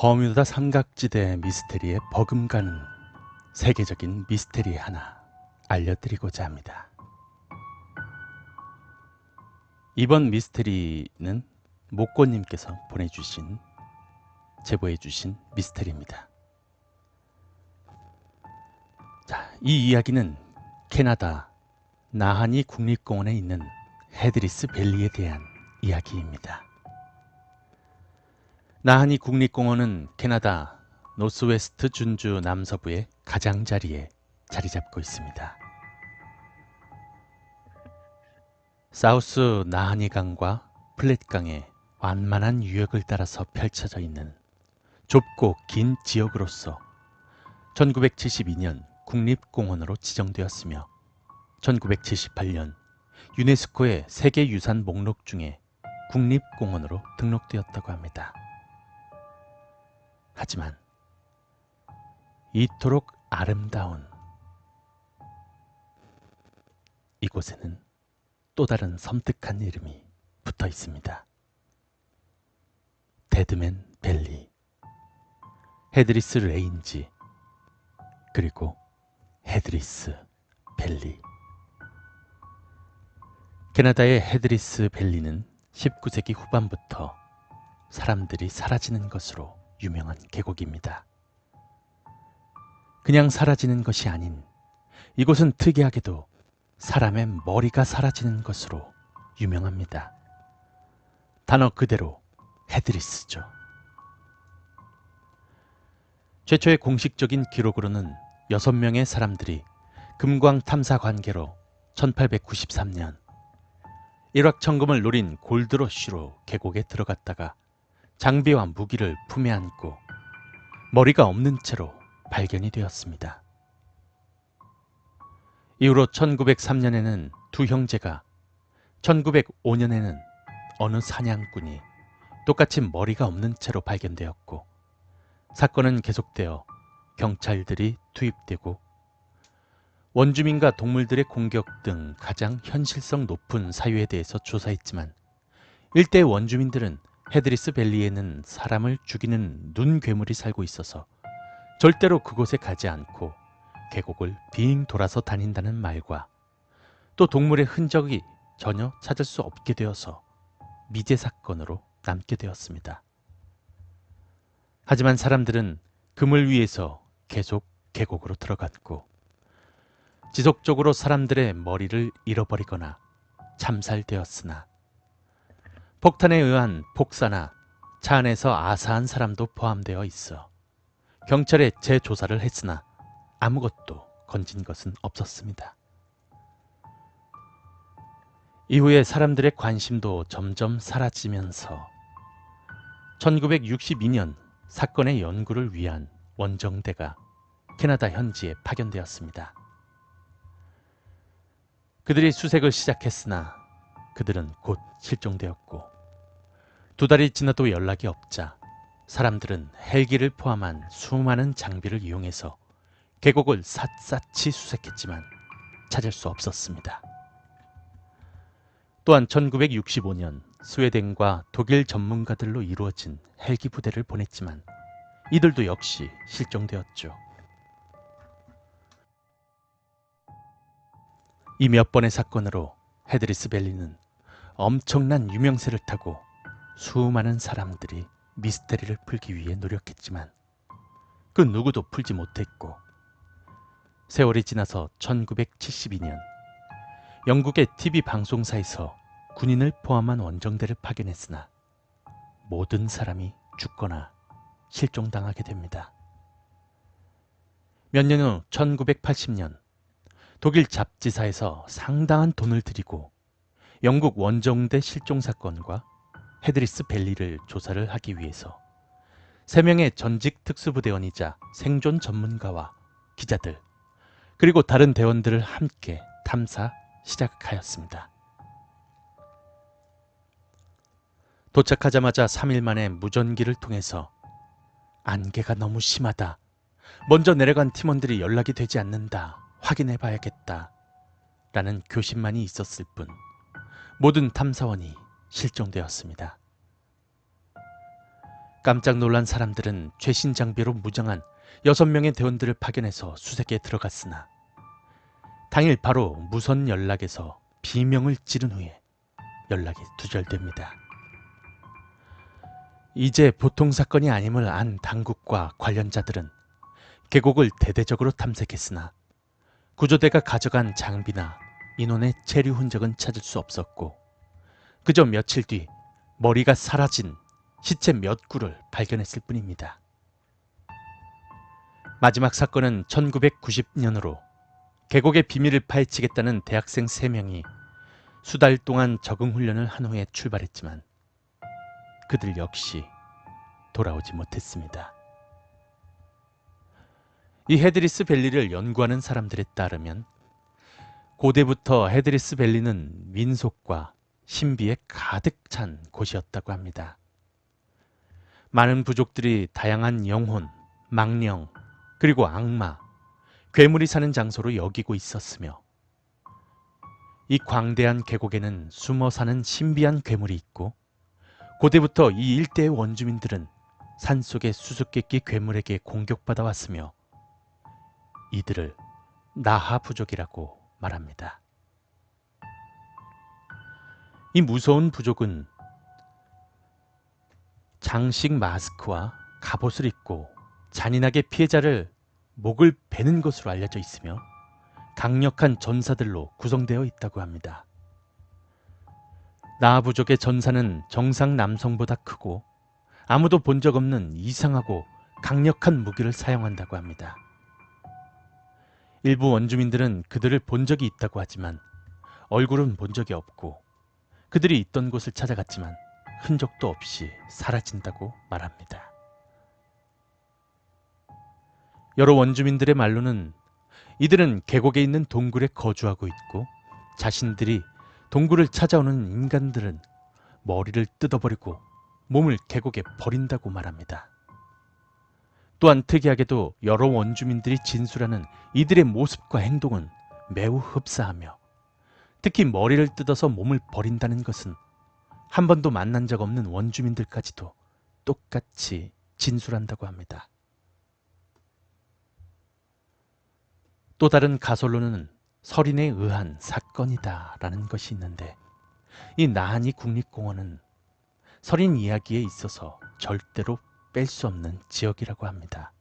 버뮤다 삼각지대 미스테리에 버금가는 세계적인 미스테리 하나 알려드리고자 합니다. 이번 미스테리는 목고님께서 제보해주신 미스테리입니다. 자, 이 이야기는 캐나다 나하니 국립공원에 있는 헤드리스 밸리에 대한 이야기입니다. 나하니 국립공원은 캐나다 노스웨스트 준주 남서부의 가장자리에 자리 잡고 있습니다. 사우스 나하니강과 플랫강의 완만한 유역을 따라서 펼쳐져 있는 좁고 긴 지역으로서 1972년 국립공원으로 지정되었으며 1978년 유네스코의 세계유산 목록 중에 국립공원으로 등록되었다고 합니다. 하지만 이토록 아름다운 이곳에는 또 다른 섬뜩한 이름이 붙어 있습니다. 데드맨 밸리, 헤드리스 레인지, 그리고 헤드리스 밸리. 캐나다의 헤드리스 밸리는 19세기 후반부터 사람들이 사라지는 것으로 유명한 계곡입니다. 그냥 사라지는 것이 아닌 이곳은 특이하게도 사람의 머리가 사라지는 것으로 유명합니다. 단어 그대로 헤드리스죠. 최초의 공식적인 기록으로는 6명의 사람들이 금광 탐사 관계로 1893년 일확천금을 노린 골드러쉬로 계곡에 들어갔다가 장비와 무기를 품에 안고 머리가 없는 채로 발견이 되었습니다. 이후로 1903년에는 두 형제가, 1905년에는 어느 사냥꾼이 똑같이 머리가 없는 채로 발견되었고, 사건은 계속되어 경찰들이 투입되고 원주민과 동물들의 공격 등 가장 현실성 높은 사유에 대해서 조사했지만 일대 원주민들은 헤드리스 밸리에는 사람을 죽이는 눈괴물이 살고 있어서 절대로 그곳에 가지 않고 계곡을 빙 돌아서 다닌다는 말과 또 동물의 흔적이 전혀 찾을 수 없게 되어서 미제 사건으로 남게 되었습니다. 하지만 사람들은 금을 위해서 계속 계곡으로 들어갔고 지속적으로 사람들의 머리를 잃어버리거나 참살되었으나 폭탄에 의한 폭사나 차 안에서 아사한 사람도 포함되어 있어 경찰에 재조사를 했으나 아무것도 건진 것은 없었습니다. 이후에 사람들의 관심도 점점 사라지면서 1962년 사건의 연구를 위한 원정대가 캐나다 현지에 파견되었습니다. 그들이 수색을 시작했으나 그들은 곧 실종되었고 2달이 지나도 연락이 없자 사람들은 헬기를 포함한 수많은 장비를 이용해서 계곡을 샅샅이 수색했지만 찾을 수 없었습니다. 또한 1965년 스웨덴과 독일 전문가들로 이루어진 헬기 부대를 보냈지만 이들도 역시 실종되었죠. 이 몇 번의 사건으로 헤드리스 밸리는 엄청난 유명세를 타고 수많은 사람들이 미스테리를 풀기 위해 노력했지만 그 누구도 풀지 못했고 세월이 지나서 1972년 영국의 TV 방송사에서 군인을 포함한 원정대를 파견했으나 모든 사람이 죽거나 실종당하게 됩니다. 몇 년 후 1980년 독일 잡지사에서 상당한 돈을 들이고 영국 원정대 실종 사건과 헤드리스 밸리를 조사를 하기 위해서 3명의 전직 특수부대원이자 생존 전문가와 기자들 그리고 다른 대원들을 함께 탐사 시작하였습니다. 도착하자마자 3일 만에 무전기를 통해서 안개가 너무 심하다. 먼저 내려간 팀원들이 연락이 되지 않는다. 확인해 봐야겠다. 라는 교신만이 있었을 뿐 모든 탐사원이 실종되었습니다. 깜짝 놀란 사람들은 최신 장비로 무장한 6명의 대원들을 파견해서 수색에 들어갔으나 당일 바로 무선 연락에서 비명을 지른 후에 연락이 두절됩니다. 이제 보통 사건이 아님을 안 당국과 관련자들은 계곡을 대대적으로 탐색했으나 구조대가 가져간 장비나 인원의 체류 흔적은 찾을 수 없었고 그저 며칠 뒤 머리가 사라진 시체 몇 구를 발견했을 뿐입니다. 마지막 사건은 1990년으로 계곡의 비밀을 파헤치겠다는 대학생 3명이 수달 동안 적응 훈련을 한 후에 출발했지만 그들 역시 돌아오지 못했습니다. 이 헤드리스 밸리를 연구하는 사람들에 따르면 고대부터 헤드리스 밸리는 민속과 신비에 가득 찬 곳이었다고 합니다. 많은 부족들이 다양한 영혼, 망령, 그리고 악마, 괴물이 사는 장소로 여기고 있었으며 이 광대한 계곡에는 숨어 사는 신비한 괴물이 있고 고대부터 이 일대의 원주민들은 산속의 수수께끼 괴물에게 공격받아 왔으며 이들을 나하 부족이라고 말합니다. 이 무서운 부족은 장식 마스크와 갑옷을 입고 잔인하게 피해자를 목을 베는 것으로 알려져 있으며 강력한 전사들로 구성되어 있다고 합니다. 나하 부족의 전사는 정상 남성보다 크고 아무도 본 적 없는 이상하고 강력한 무기를 사용한다고 합니다. 일부 원주민들은 그들을 본 적이 있다고 하지만 얼굴은 본 적이 없고 그들이 있던 곳을 찾아갔지만 흔적도 없이 사라진다고 말합니다. 여러 원주민들의 말로는 이들은 계곡에 있는 동굴에 거주하고 있고 자신들이 동굴을 찾아오는 인간들은 머리를 뜯어버리고 몸을 계곡에 버린다고 말합니다. 또한 특이하게도 여러 원주민들이 진술하는 이들의 모습과 행동은 매우 흡사하며 특히 머리를 뜯어서 몸을 버린다는 것은 한 번도 만난 적 없는 원주민들까지도 똑같이 진술한다고 합니다. 또 다른 가설로는 설인에 의한 사건이다라는 것이 있는데 이 나한이 국립공원은 설인 이야기에 있어서 절대로 뺄 수 없는 지역이라고 합니다.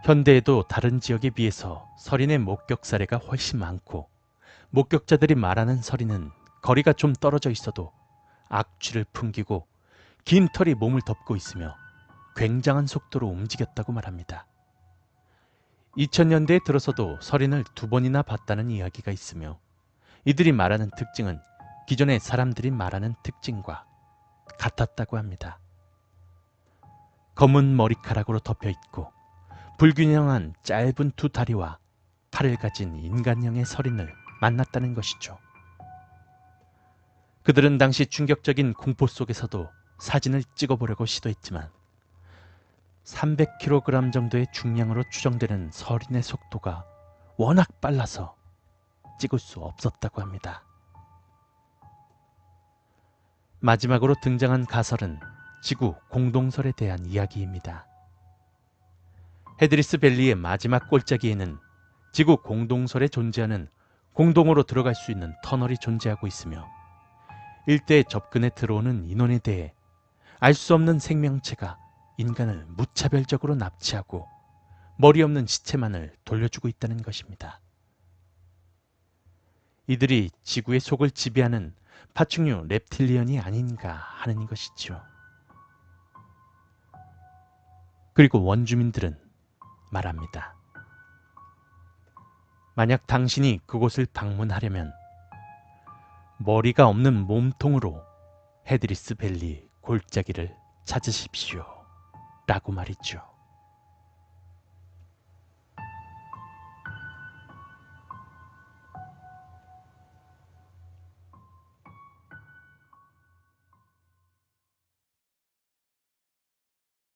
현대에도 다른 지역에 비해서 설인의 목격 사례가 훨씬 많고 목격자들이 말하는 설인은 거리가 좀 떨어져 있어도 악취를 풍기고 긴 털이 몸을 덮고 있으며 굉장한 속도로 움직였다고 말합니다. 2000년대에 들어서도 설인을 2번이나 봤다는 이야기가 있으며 이들이 말하는 특징은 기존의 사람들이 말하는 특징과 같았다고 합니다. 검은 머리카락으로 덮여 있고 불균형한 짧은 2 다리와 팔을 가진 인간형의 설인을 만났다는 것이죠. 그들은 당시 충격적인 공포 속에서도 사진을 찍어보려고 시도했지만 300kg 정도의 중량으로 추정되는 설인의 속도가 워낙 빨라서 찍을 수 없었다고 합니다. 마지막으로 등장한 가설은 지구 공동설에 대한 이야기입니다. 헤드리스 밸리의 마지막 골짜기에는 지구 공동설에 존재하는 공동으로 들어갈 수 있는 터널이 존재하고 있으며 일대에 접근해 들어오는 인원에 대해 알 수 없는 생명체가 인간을 무차별적으로 납치하고 머리 없는 시체만을 돌려주고 있다는 것입니다. 이들이 지구의 속을 지배하는 파충류 reptilian이 아닌가 하는 것이죠. 그리고 원주민들은 말합니다. 만약 당신이 그곳을 방문하려면 머리가 없는 몸통으로 헤드리스 밸리 골짜기를 찾으십시오. 라고 말이죠.